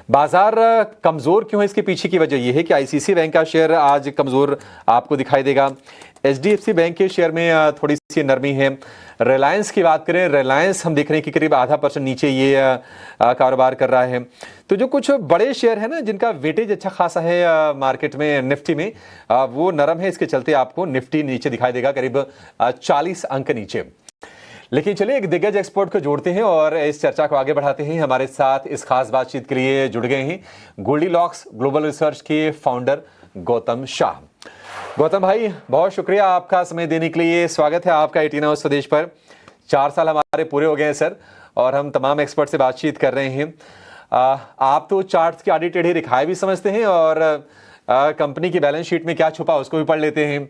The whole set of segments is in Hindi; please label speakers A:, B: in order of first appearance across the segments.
A: बाजार कमजोर क्यों है? इसके पीछे की वजह यह है कि आईसीसी बैंक का शेयर आज कमजोर आपको दिखाई देगा। एचडीएफसी बैंक के शेयर में थोड़ी सी नरमी है। रिलायंस की बात करें, रिलायंस हम देख रहे हैं कि करीब ½ % नीचे ये कारोबार कर रहा है। तो जो कुछ बड़े शेयर है ना, जिनका वेटेज अच्छा खासा है मार्केट में, निफ्टी में, वो नरम है। इसके चलते आपको निफ्टी नीचे दिखाई देगा, करीब 40 अंक नीचे। लेकिन चलिए एक दिग्गज एक्सपर्ट को जोड़ते हैं और इस चर्चा को आगे बढ़ाते हैं। हमारे साथ इस खास बातचीत के लिए जुड़ गए हैं गोल्डीलॉक्स ग्लोबल रिसर्च के फाउंडर गौतम शाह। गौतम भाई, बहुत शुक्रिया आपका समय देने के लिए। स्वागत है आपका 18 आवर्स स्वदेश पर। 4 साल हमारे पूरे हो गए हैं सर, और हम तमाम एक्सपर्ट से बातचीत कर रहे हैं। आप तो चार्ट्स के आड़े टेढ़े रिखाए भी समझते हैं और कंपनी की बैलेंस शीट में क्या छुपा उसको भी पढ़ लेते हैं।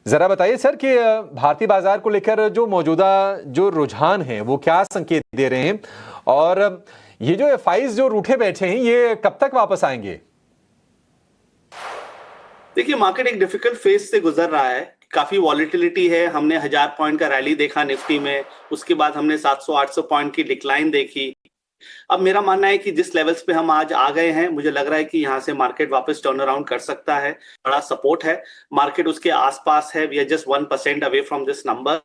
A: जरा बताइए सर कि भारतीय बाजार को लेकर जो मौजूदा जो रुझान है वो क्या संकेत दे रहे हैं, और ये जो एफआईज जो रूठे बैठे हैं ये कब तक वापस आएंगे?
B: देखिए, मार्केट एक डिफिकल्ट फेज से गुजर रहा है। काफी वॉलेटिलिटी है। हमने 1000 पॉइंट का रैली देखा निफ्टी में, उसके बाद हमने 700-800 पॉइंट की डिक्लाइन देखी। अब मेरा मानना है कि जिस लेवल्स पे हम आज आ गए हैं, मुझे लग रहा है कि यहाँ से मार्केट वापस टर्न अराउंड कर सकता है। बड़ा सपोर्ट है, मार्केट उसके आसपास है। We are just 1% away from this number.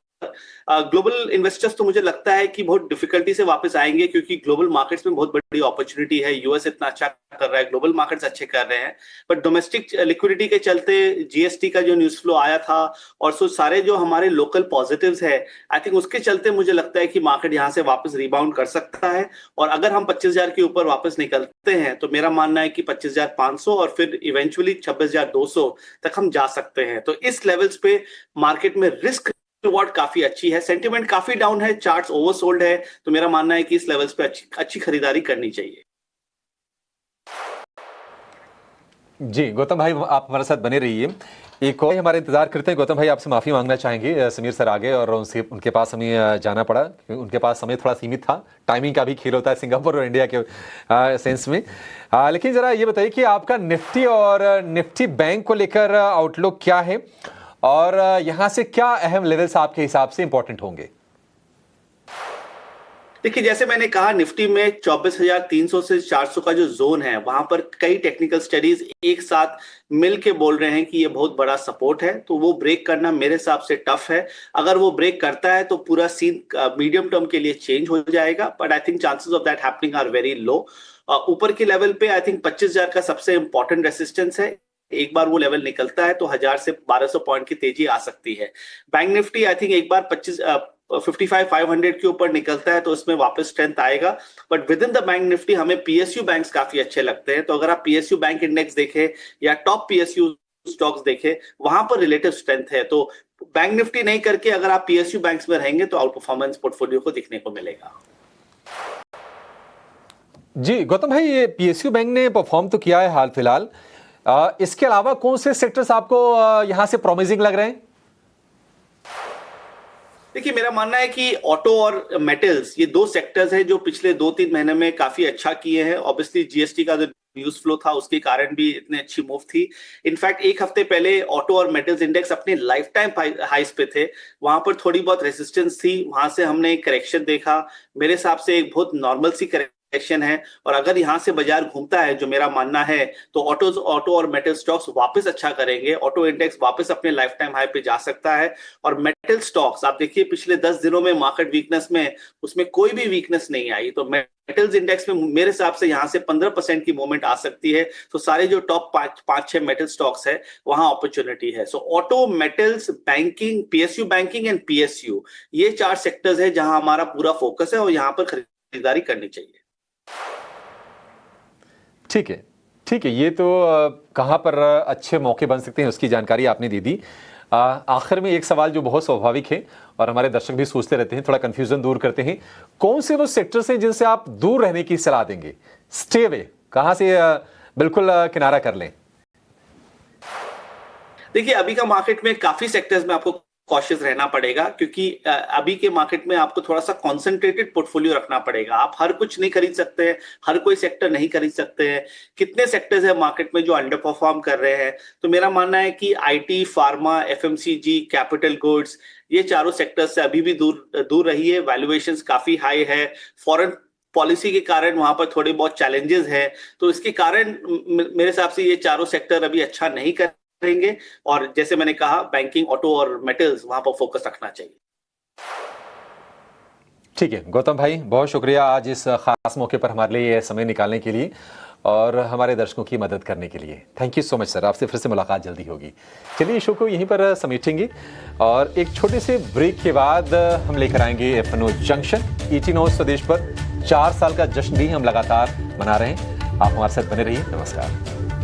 B: Global investors तो मुझे लगता है कि बहुत डिफिकल्टी से वापस आएंगे, क्योंकि ग्लोबल मार्केट्स में बहुत बड़ी अपॉर्चुनिटी है। यूएस इतना अच्छा कर रहा है, ग्लोबल मार्केट्स अच्छे कर रहे हैं, बट डोमेस्टिक लिक्विडिटी के चलते जीएसटी का जो न्यूज फ्लो आया था और सो सारे जो हमारे लोकल पॉजिटिव्स है, आई थिंक उसके चलते मुझे लगता है कि मार्केट यहाँ से वापस रिबाउंड कर सकता है। और अगर हम 25,000 के ऊपर वापस निकलते हैं तो मेरा मानना है कि 25,500 और फिर इवेंचुअली 26,200 तक हम जा सकते हैं। तो इस लेवल्स पे मार्केट में रिस्क रिवॉर्ड काफी अच्छी है। सेंटिमेंट काफी डाउन है, चार्ट्स ओवरसोल्ड है, तो मेरा मानना है कि इस लेवल्स पे अच्छी खरीदारी करनी चाहिए।
A: जी गौतम भाई, आप हमारे साथ बने रहिए। एक और हमारे इंतजार करते हैं। गौतम भाई, आपसे माफी मांगना चाहेंगे, समीर सर आ गए और उनके पास हमें जाना पड़ा, क्योंकि उनके पास समय थोड़ा सीमित था। टाइमिंग का भी खेल होता है सिंगापुर और इंडिया के सेंस में। लेकिन जरा ये बताइए कि आपका निफ्टी और निफ्टी बैंक को लेकर आउटलुक क्या है, और यहां से क्या अहम लेवल्स आपके हिसाब से इंपॉर्टेंट होंगे?
B: देखिए, जैसे मैंने कहा, निफ्टी में 24,300 से 400 का जो जोन है, वहां पर कई टेक्निकल स्टडीज एक साथ मिल के बोल रहे हैं कि ये बहुत बड़ा सपोर्ट है। तो वो ब्रेक करना मेरे हिसाब से टफ है। अगर वो ब्रेक करता है तो पूरा सीन मीडियम टर्म के लिए चेंज हो जाएगा, but I think chances of that happening are very low. ऊपर के लेवल पे आई थिंक 25,000 का सबसे इंपॉर्टेंट रेसिस्टेंस है। एक बार वो लेवल निकलता है तो 1000 से 1200 पॉइंट की तेजी आ सकती है। बैंक निफ्टी आई थिंक एक बार 55,500 के ऊपर निकलता है तो उसमें वापस स्ट्रेंथ आएगा। But with in the bank Nifty हमें पीएसयू बैंक्स काफी अच्छे लगते हैं। तो अगर आप पीएसयू बैंक इंडेक्स देखें या टॉप पीएसयू स्टॉक्स देखें, वहां पर रिलेटिव स्ट्रेंथ है। तो बैंक निफ्टी नहीं करके अगर आप पीएसयू बैंक्स में रहेंगे तो आउट परफॉर्मेंस पोर्टफोलियो को दिखने को मिलेगा।
A: जी गौतम भाई, ये पीएसयू बैंक ने परफॉर्म तो किया है हाल फिलहाल। इसके अलावा कौन से सेक्टर्स आपको यहां से प्रॉमिसिंग लग रहे हैं?
B: देखिए, मेरा मानना है कि ऑटो और मेटल्स, ये दो सेक्टर्स हैं जो पिछले 2-3 महीने में काफी अच्छा किए हैं। ऑब्वियसली जीएसटी का जो न्यूज फ्लो था उसके कारण भी इतने अच्छी मूव थी। इनफैक्ट एक हफ्ते पहले ऑटो और मेटल्स इंडेक्स अपने लाइफ टाइम हाइस पे थे। वहां पर थोड़ी बहुत रेजिस्टेंस थी, वहां से हमने एक करेक्शन देखा। मेरे हिसाब से एक बहुत नॉर्मल सी करेक्शन है, और अगर यहां से बाजार घूमता है, जो मेरा मानना है, तो ऑटो और मेटल स्टॉक्स वापस अच्छा करेंगे। ऑटो इंडेक्स वापस अपने लाइफ टाइम हाई पे जा सकता है। और मेटल स्टॉक्स आप देखिए, पिछले 10 दिनों में मार्केट वीकनेस में उसमें कोई भी वीकनेस नहीं आई। तो मेटल्स इंडेक्स में मेरे हिसाब से यहां से 15% की मूवमेंट आ सकती है। तो सारे जो टॉप 5-6 मेटल स्टॉक्स है, वहां अपॉर्चुनिटी है। So auto, metals, banking, PSU banking and PSU, ये 4 सेक्टर्स है जहां हमारा पूरा फोकस है और यहां पर खरीदारी करनी चाहिए।
A: ठीक है, ठीक है। ये तो कहाँ पर अच्छे मौके बन सकते हैं उसकी जानकारी आपने दे दी। आखिर में एक सवाल जो बहुत स्वाभाविक है और हमारे दर्शक भी सोचते रहते हैं, थोड़ा कंफ्यूजन दूर करते हैं, कौन से वो सेक्टर्स हैं जिनसे आप दूर रहने की सलाह देंगे? स्टे अवे, कहाँ से बिल्कुल किनारा कर लें?
B: देखिए, अभी का मार्केट में काफी सेक्टर्स में आपको कॉशियस रहना पड़ेगा, क्योंकि अभी के मार्केट में आपको थोड़ा सा कॉन्सेंट्रेटेड पोर्टफोलियो रखना पड़ेगा। आप हर कुछ नहीं खरीद सकते हैं, हर कोई सेक्टर नहीं खरीद सकते हैं। कितने सेक्टर्स है मार्केट में जो अंडर परफॉर्म कर रहे हैं? तो मेरा मानना है कि IT, pharma, FMCG, capital goods, ये चारों सेक्टर्स से अभी भी दूर रही है। वैल्यूएशंस काफी हाई है। फॉरेन पॉलिसी के कारण वहां पर थोड़े बहुत चैलेंजेस हैं, तो इसके कारण मेरे हिसाब से ये चारों सेक्टर अभी अच्छा नहीं करेंगे, और जैसे मैंने कहा बैंकिंग, ऑटो और मेटल्स वहां पर फोकस रखना चाहिए।
A: ठीक है गौतम भाई, बहुत शुक्रिया आज इस खास मौके पर हमारे लिए समय निकालने के लिए और हमारे दर्शकों की मदद करने के लिए। Thank you so much sir, आपसे फिर से मुलाकात जल्दी होगी। चलिए शो को यहीं पर समेटेंगे और एक छोटे से ब्रेक के बाद हम लेकर आएंगे एफएनओ जंक्शन। ET Now स्वदेश पर 4 साल का जश्न भी हम लगातार मना रहे हैं। आप हमारे साथ बने रहिए। नमस्कार।